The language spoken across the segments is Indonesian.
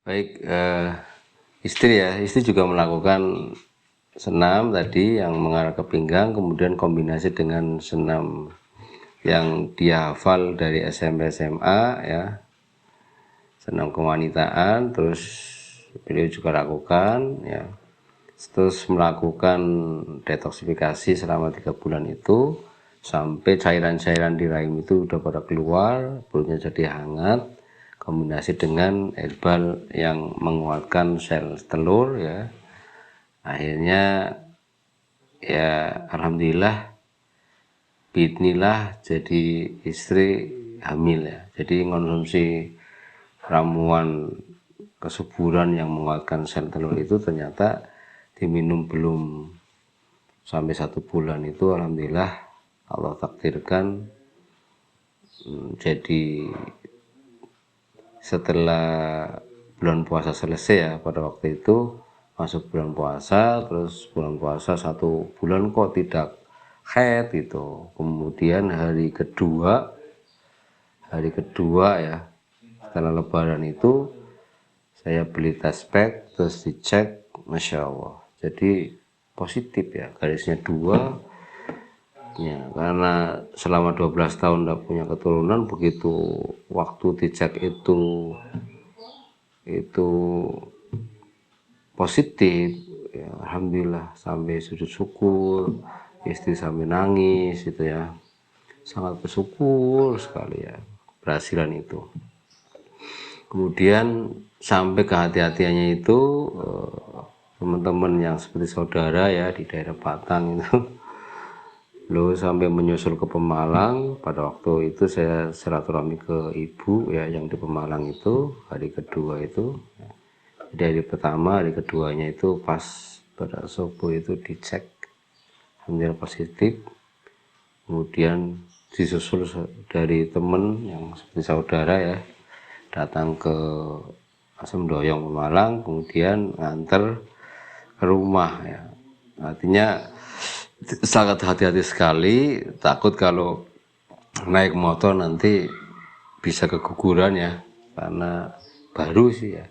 Baik, istri juga melakukan senam tadi yang mengarah ke pinggang, kemudian kombinasi dengan senam yang dia hafal dari SMP SMA ya, senam kewanitaan, terus beliau juga lakukan ya, terus melakukan detoksifikasi selama 3 bulan itu sampai cairan-cairan di rahim itu udah pada keluar, perutnya jadi hangat, kombinasi dengan herbal yang menguatkan sel telur ya. Akhirnya ya alhamdulillah bismillah jadi istri hamil ya. Jadi konsumsi ramuan kesuburan yang menguatkan sel telur itu ternyata diminum belum sampai 1 bulan itu alhamdulillah Allah takdirkan jadi setelah bulan puasa selesai ya, pada waktu itu masuk bulan puasa, terus bulan puasa 1 bulan kok tidak haid gitu. Kemudian hari kedua ya setelah lebaran itu saya beli test pack, terus dicek, Masya Allah jadi positif ya, garisnya 2 ya, karena selama 12 tahun tidak punya keturunan, begitu waktu dicek itu positif ya, alhamdulillah sampai sujud syukur, istri sampai nangis gitu ya, sangat bersyukur sekali ya berhasilan itu. Kemudian sampai kehati-hatiannya itu teman-teman yang seperti saudara ya di daerah Batang itu lo sampai menyusul ke Pemalang. Pada waktu itu saya silaturahmi ke ibu ya yang di Pemalang itu hari kedua itu. Jadi hari pertama, hari keduanya itu pas pada subuh itu dicek, alhamdulillah positif. Kemudian disusul dari teman yang seperti saudara ya datang ke Asem Doyong Pemalang, kemudian nganter ke rumah ya. Artinya sangat hati-hati sekali, takut kalau naik motor nanti bisa keguguran ya, karena baru sih ya.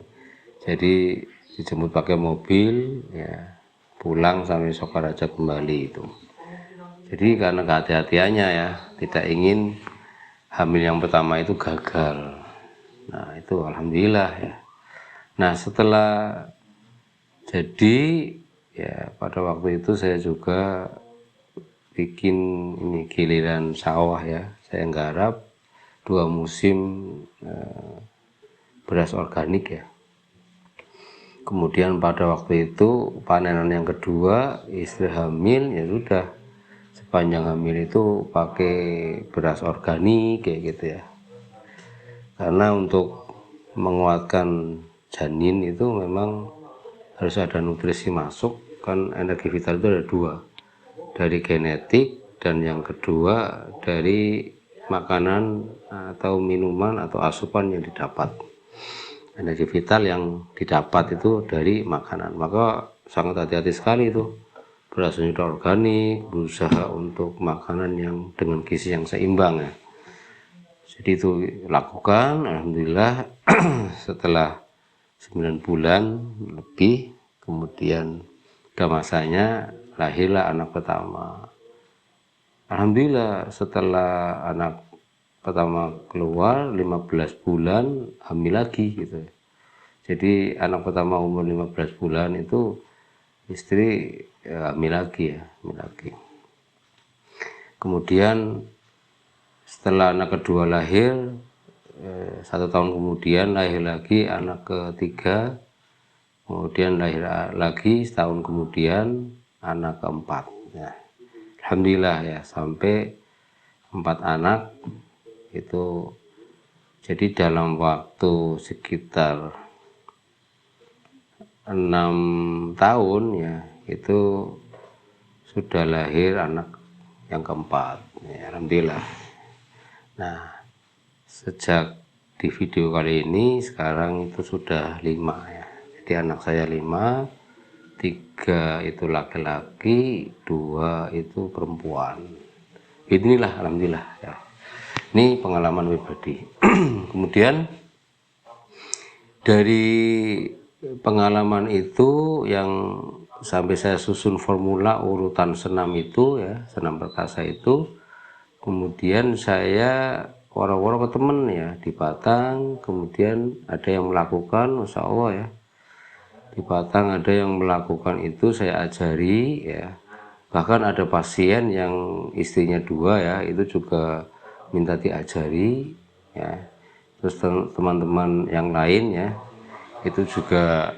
Jadi dijemput pakai mobil ya, pulang sampai Sokaraja kembali itu. Jadi karena kehati-hatiannya ya, tidak ingin hamil yang pertama itu gagal. Nah itu alhamdulillah ya. Nah setelah jadi ya pada waktu itu saya juga bikin ini giliran sawah ya, saya nggarap 2 musim beras organik ya. Kemudian pada waktu itu panenan yang kedua, istri hamil ya sudah sepanjang hamil itu pakai beras organik kayak gitu ya, karena untuk menguatkan janin itu memang harus ada nutrisi masuk, kan energi vital itu ada 2, dari genetik dan yang kedua dari makanan atau minuman atau asupan yang didapat. Energi vital yang didapat itu dari makanan, maka sangat hati-hati sekali itu beras organik, berusaha untuk makanan yang dengan gizi yang seimbang ya. Jadi itu lakukan, alhamdulillah setelah 9 bulan lebih, kemudian udah masanya lahirlah anak pertama. Alhamdulillah setelah anak pertama keluar 15 bulan hamil lagi gitu. Jadi anak pertama umur 15 bulan itu istri ya, hamil lagi. Kemudian setelah anak kedua lahir 1 tahun kemudian lahir lagi anak ketiga, kemudian lahir lagi setahun kemudian anak keempat ya. Alhamdulillah ya sampai 4 anak itu. Jadi dalam waktu sekitar 6 tahun ya itu sudah lahir anak yang keempat ya, alhamdulillah. Nah sejak di video kali ini sekarang itu sudah 5 ya. Jadi anak saya 5, 3 itu laki-laki, 2 itu perempuan. Inilah alhamdulillah ya. Ini pengalaman pribadi. Kemudian Dari pengalaman itu yang sampai saya susun formula urutan senam itu ya, senam perkasa itu, kemudian saya waro-waro ke temen ya di Batang, kemudian ada yang melakukan, Masya Allah ya, di Batang ada yang melakukan itu saya ajari ya, bahkan ada pasien yang istrinya 2 ya, itu juga minta diajari ya, terus teman-teman yang lain ya itu juga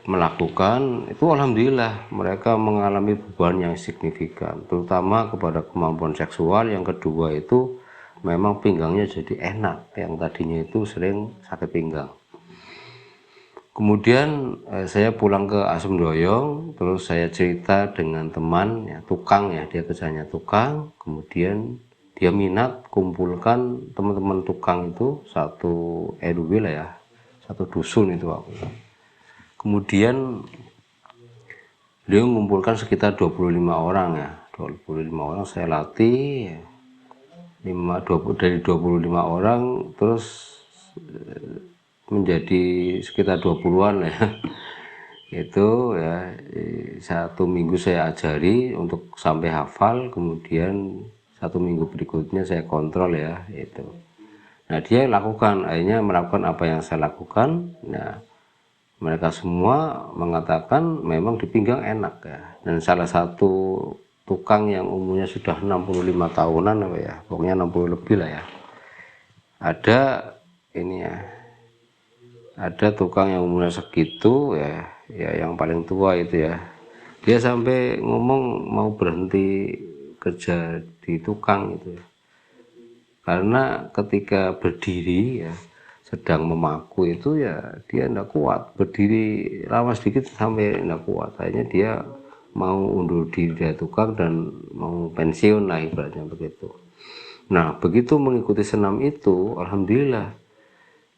melakukan itu. Alhamdulillah mereka mengalami perubahan yang signifikan, terutama kepada kemampuan seksual. Yang kedua itu memang pinggangnya jadi enak, yang tadinya itu sering sakit pinggang. Kemudian saya pulang ke Asem Doyong, terus saya cerita dengan teman ya, tukang ya, dia kerjanya tukang, kemudian dia minat kumpulkan teman-teman tukang itu satu RW lah ya, satu dusun itu aku. Kemudian dia mengumpulkan sekitar 25 orang ya, 25 orang saya latih ya. 20, dari 25 orang terus menjadi sekitar 20-an ya. Itu ya 1 minggu saya ajari untuk sampai hafal, kemudian 1 minggu berikutnya saya kontrol ya itu. Nah dia lakukan, akhirnya melakukan apa yang saya lakukan. Nah mereka semua mengatakan memang di pinggang enak ya. Dan salah satu tukang yang umurnya sudah 65 tahunan apa ya, pokoknya 60 lebih lah ya, ada ini ya, ada tukang yang umurnya segitu ya, ya yang paling tua itu ya, dia sampai ngomong mau berhenti kerja di tukang itu ya, karena ketika berdiri ya sedang memaku itu ya dia tidak kuat, berdiri lama sedikit sampai tidak kuat, akhirnya dia mau undur diri dari tukang dan mau pensiun lah ibaratnya begitu. Nah begitu mengikuti senam itu alhamdulillah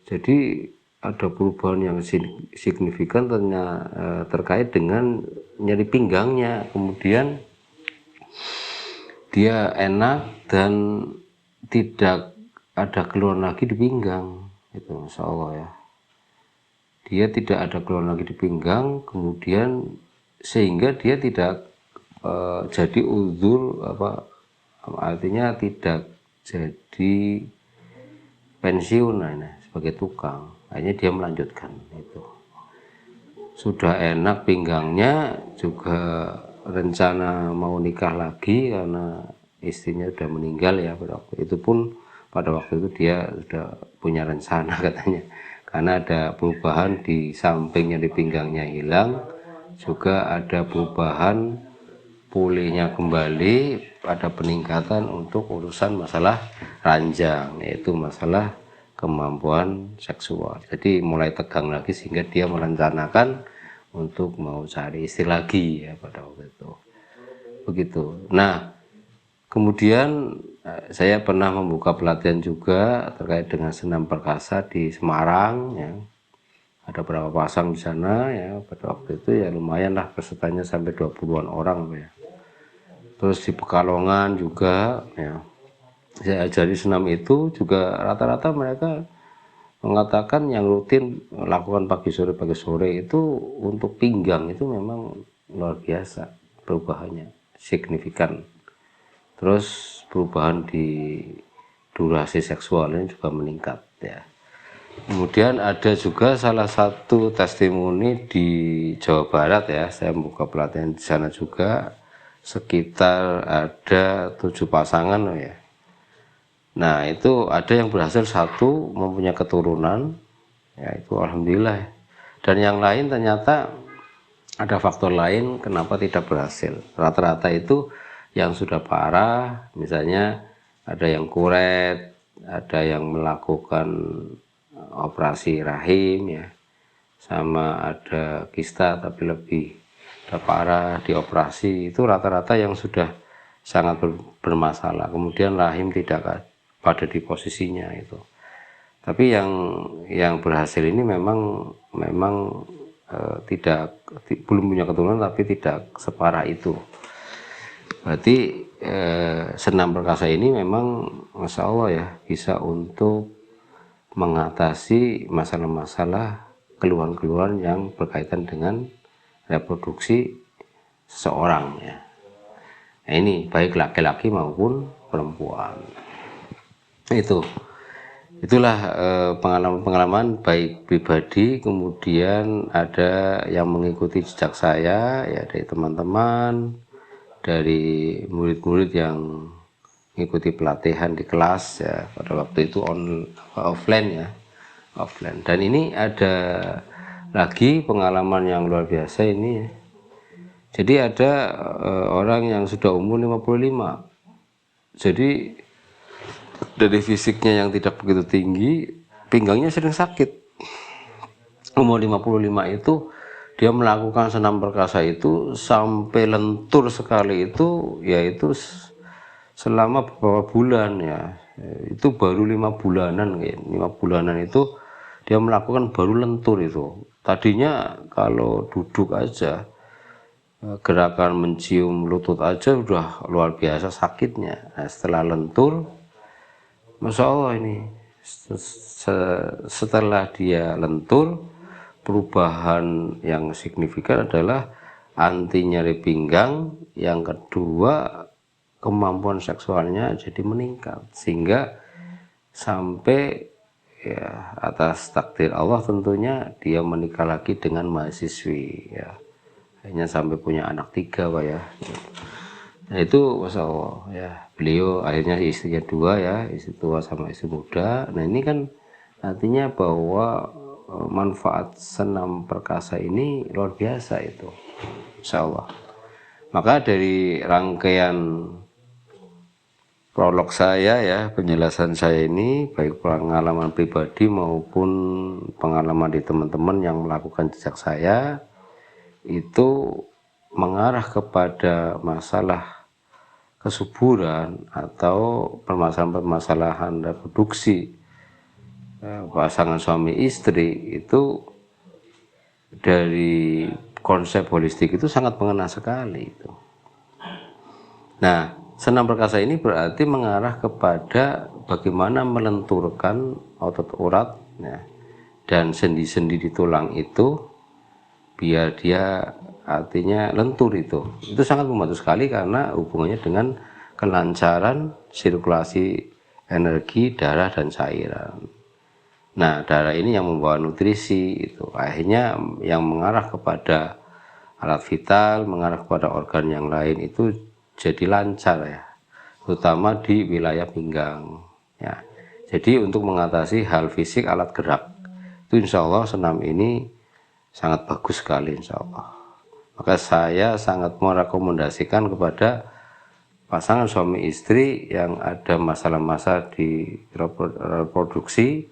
jadi ada perubahan yang signifikan terkait dengan nyeri pinggangnya, kemudian dia enak dan tidak ada keluhan lagi di pinggang itu, Masya Allah ya, dia tidak ada keluhan lagi di pinggang, kemudian sehingga dia tidak jadi uzur apa, artinya tidak jadi pensiun nah, sebagai tukang, akhirnya dia melanjutkan itu. Sudah enak pinggangnya, juga rencana mau nikah lagi karena istrinya sudah meninggal ya pada waktu itu. Pun pada waktu itu dia sudah punya rencana katanya, karena ada perubahan di sampingnya, di pinggangnya hilang, juga ada perubahan pulihnya kembali, ada peningkatan untuk urusan masalah ranjang, yaitu masalah kemampuan seksual. Jadi mulai tegang lagi sehingga dia merencanakan untuk mau cari istri lagi ya pada waktu itu. Begitu. Nah, kemudian saya pernah membuka pelatihan juga terkait dengan senam perkasa di Semarang ya. Ada berapa pasang di sana ya, pada waktu itu ya lumayan lah pesertanya sampai 20-an orang ya. Terus di Pekalongan juga ya, saya ajari senam itu juga rata-rata mereka mengatakan yang rutin lakukan pagi sore itu untuk pinggang itu memang luar biasa perubahannya, signifikan. Terus perubahan di durasi seksualnya juga meningkat ya. Kemudian ada juga salah satu testimoni di Jawa Barat ya, saya membuka pelatihan di sana juga, sekitar ada 7 pasangan ya. Nah itu ada yang berhasil, satu mempunyai keturunan ya, itu alhamdulillah. Dan yang lain ternyata ada faktor lain kenapa tidak berhasil. Rata-rata itu yang sudah parah, misalnya ada yang kuret, ada yang melakukan operasi rahim ya, sama ada kista tapi lebih parah dioperasi, itu rata-rata yang sudah sangat bermasalah, kemudian rahim tidak pada di posisinya itu. Tapi yang berhasil ini memang belum punya keturunan tapi tidak separah itu. Berarti senam perkasa ini memang Masya Allah ya bisa untuk mengatasi masalah-masalah keluhan-keluhan yang berkaitan dengan reproduksi seseorang ya. Nah, ini baik laki-laki maupun perempuan. Itulah pengalaman-pengalaman baik pribadi, kemudian ada yang mengikuti jejak saya ya, dari teman-teman, dari murid-murid yang mengikuti pelatihan di kelas ya, pada waktu itu offline ya, offline. Dan ini ada lagi pengalaman yang luar biasa ini ya. Jadi ada orang yang sudah umur 55, jadi dari fisiknya yang tidak begitu tinggi, pinggangnya sering sakit. Umur 55 itu dia melakukan senam perkasa itu sampai lentur sekali itu, yaitu selama beberapa bulan ya. Itu baru 5 bulanan ya. 5 bulanan itu dia melakukan baru lentur itu. Tadinya kalau duduk aja, gerakan mencium lutut aja udah luar biasa sakitnya. Nah, setelah lentur, Masya Allah ini setelah dia lentur, perubahan yang signifikan adalah anti nyeri pinggang, yang kedua kemampuan seksualnya jadi meningkat, sehingga sampai ya atas takdir Allah tentunya dia menikah lagi dengan mahasiswi ya, hanya sampai punya anak 3 Pak ya. Nah itu Masya Allah ya, beliau akhirnya istrinya 2 ya, istri tua sama istri muda. Nah ini kan artinya bahwa manfaat senam perkasa ini luar biasa itu, Insya Allah. Maka dari rangkaian prolog saya ya, penjelasan saya ini, baik pengalaman pribadi maupun pengalaman di teman-teman yang melakukan jejak saya, itu mengarah kepada masalah kesuburan atau permasalahan-permasalahan reproduksi pasangan suami istri. Itu dari konsep holistik itu sangat mengena sekali itu. Nah, senam perkasa ini berarti mengarah kepada bagaimana melenturkan otot urat ya, dan sendi-sendi di tulang itu biar dia artinya lentur. Itu sangat membantu sekali karena hubungannya dengan kelancaran sirkulasi energi darah dan cairan. Nah, darah ini yang membawa nutrisi, itu akhirnya yang mengarah kepada alat vital, mengarah kepada organ yang lain itu jadi lancar ya, terutama di wilayah pinggang ya. Jadi untuk mengatasi hal fisik alat gerak itu insya Allah senam ini sangat bagus sekali insya Allah. Maka saya sangat merekomendasikan kepada pasangan suami istri yang ada masalah-masalah di reproduksi,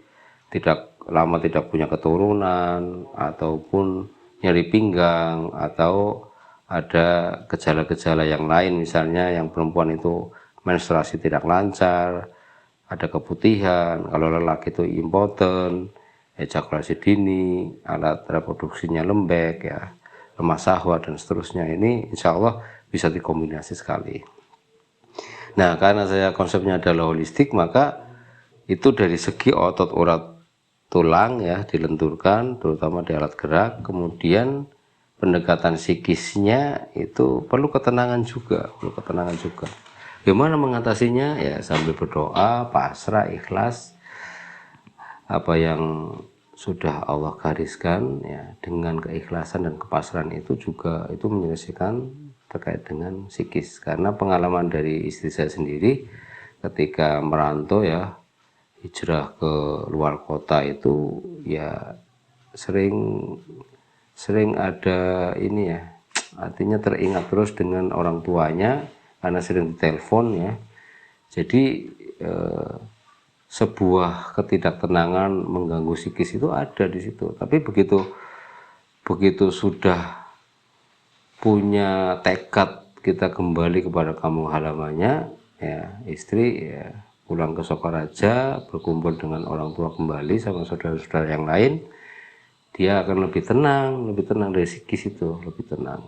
tidak lama tidak punya keturunan, ataupun nyeri pinggang, atau ada gejala-gejala yang lain, misalnya yang perempuan itu menstruasi tidak lancar, ada keputihan, kalau lelaki itu impoten, ejakulasi dini, alat reproduksinya lembek ya, lemah syahwat dan seterusnya. Ini insya Allah bisa dikombinasi sekali. Nah, karena saya konsepnya adalah holistik, maka itu dari segi otot urat tulang ya dilenturkan, terutama di alat gerak. Kemudian pendekatan psikisnya itu perlu ketenangan juga, Bagaimana mengatasinya? Ya sambil berdoa, pasrah, ikhlas, apa yang sudah Allah gariskan ya, dengan keikhlasan dan kepasrahan itu juga itu menyelesaikan terkait dengan psikis. Karena pengalaman dari istri saya sendiri ketika merantau ya, hijrah ke luar kota itu ya sering ada ini ya, artinya teringat terus dengan orang tuanya karena sering ditelepon ya. Jadi sebuah ketidaktenangan mengganggu psikis itu ada di situ. Tapi begitu sudah punya tekad kita kembali kepada kampung halamannya ya, istri ya pulang ke Sokaraja, berkumpul dengan orang tua kembali sama saudara-saudara yang lain, dia akan lebih tenang dari psikis itu, lebih tenang.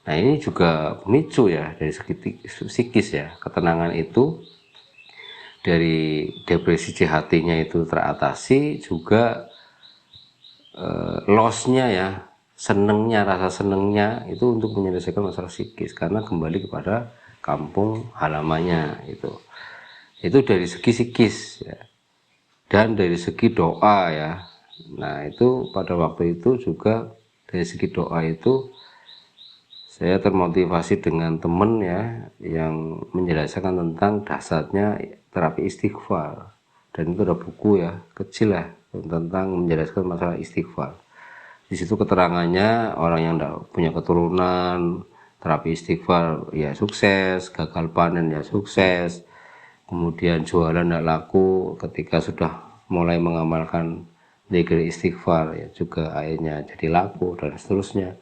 Nah ini juga pemicu ya dari segi psikis ya, ketenangan itu, dari depresi hatinya itu teratasi, juga lossnya ya, senengnya, rasa senengnya itu untuk menyelesaikan masalah psikis, karena kembali kepada kampung halamannya itu dari segi psikis ya, dan dari segi doa ya. Nah itu pada waktu itu juga dari segi doa itu saya termotivasi dengan temen ya yang menjelaskan tentang dasarnya terapi istighfar, dan itu ada buku ya kecil lah tentang menjelaskan masalah istighfar. Di situ keterangannya orang yang tidak punya keturunan terapi istighfar ya sukses, gagal panen ya sukses, kemudian jualan tidak laku ketika sudah mulai mengamalkan zikir istighfar ya juga akhirnya jadi laku dan seterusnya.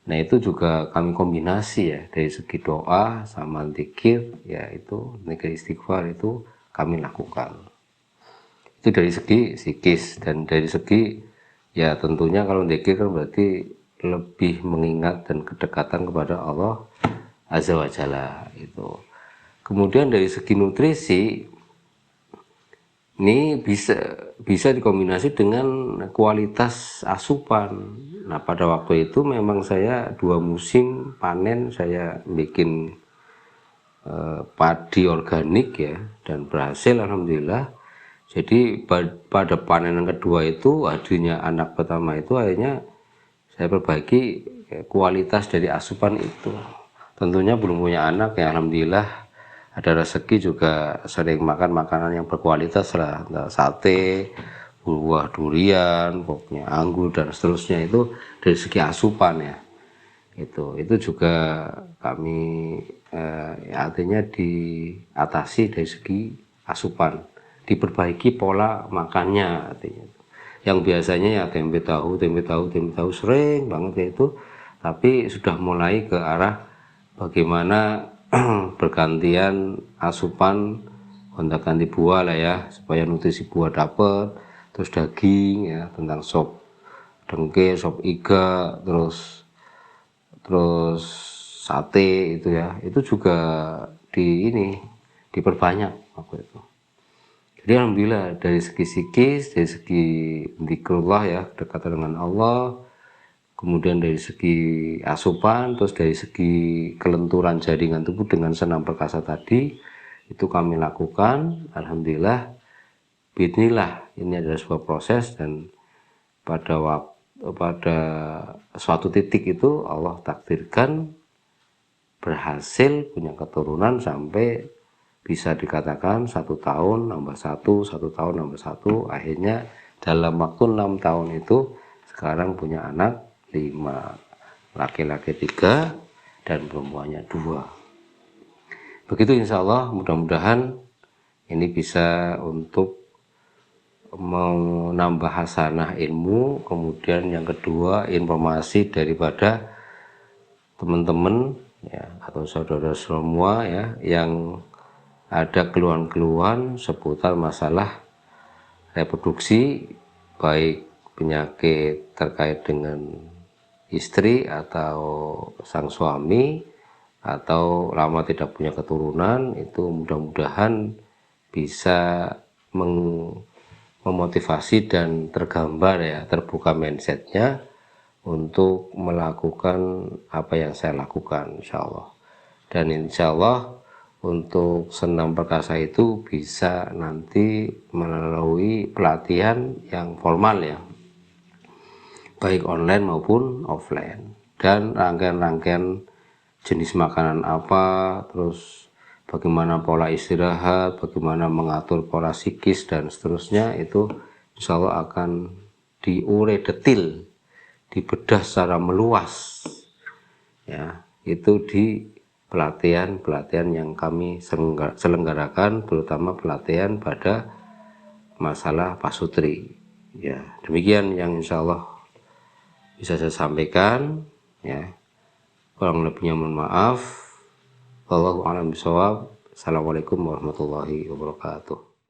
Nah itu juga kami kombinasi ya dari segi doa sama zikir, ya itu zikir istighfar itu kami lakukan. Itu dari segi psikis, dan dari segi ya tentunya kalau zikir kan berarti lebih mengingat dan kedekatan kepada Allah Azza wa Jalla itu. Kemudian dari segi nutrisi ini bisa dikombinasi dengan kualitas asupan. Nah pada waktu itu memang saya 2 musim panen saya bikin padi organik ya, dan berhasil alhamdulillah. Jadi pada panen yang kedua itu, hadirnya anak pertama itu, akhirnya saya perbaiki kualitas dari asupan itu. Tentunya belum punya anak ya, alhamdulillah ada rezeki juga sering makan makanan yang berkualitas lah, sate, buah durian, pokoknya anggur dan seterusnya. Itu dari segi asupan ya, itu juga kami ya, artinya diatasi dari segi asupan, diperbaiki pola makannya artinya. Yang biasanya ya tempe tahu sering banget ya itu, tapi sudah mulai ke arah bagaimana bergantian asupan, gonta-ganti buah lah ya, supaya nutrisi buah dapat, terus daging ya, tentang sop dengke, sop iga, terus sate itu ya, itu juga diperbanyak waktu itu. Jadi alhamdulillah dari segi psikis, dari segi zikrullah ya, kedekatan dengan Allah, kemudian dari segi asupan, terus dari segi kelenturan jaringan tubuh dengan senam perkasa tadi, itu kami lakukan. Alhamdulillah, bismillah, ini adalah sebuah proses, dan pada suatu titik itu Allah takdirkan berhasil punya keturunan sampai bisa dikatakan 1 tahun nambah 1, 1 tahun nambah 1, akhirnya dalam waktu 6 tahun itu sekarang punya anak 5, laki-laki 3 dan perempuannya 2. Begitu insya Allah, mudah-mudahan ini bisa untuk menambah hasanah ilmu. Kemudian yang kedua, informasi daripada teman-teman ya, atau saudara semua ya, yang ada keluhan-keluhan seputar masalah reproduksi, baik penyakit terkait dengan istri atau sang suami, atau lama tidak punya keturunan, itu mudah-mudahan bisa memotivasi dan tergambar ya, terbuka mindsetnya untuk melakukan apa yang saya lakukan insya Allah. Dan insya Allah untuk senam perkasa itu bisa nanti melalui pelatihan yang formal ya, baik online maupun offline, dan rangkaian-rangkaian jenis makanan apa, terus bagaimana pola istirahat, bagaimana mengatur pola psikis dan seterusnya, itu insya Allah akan diurai detil, dibedah secara meluas ya, itu di pelatihan yang kami selenggarakan, terutama pelatihan pada masalah pasutri ya. Demikian yang insya Allah bisa saya sampaikan ya, kurang lebihnya mohon maaf. Wallahu a'lam bishawab. Assalamualaikum warahmatullahi wabarakatuh.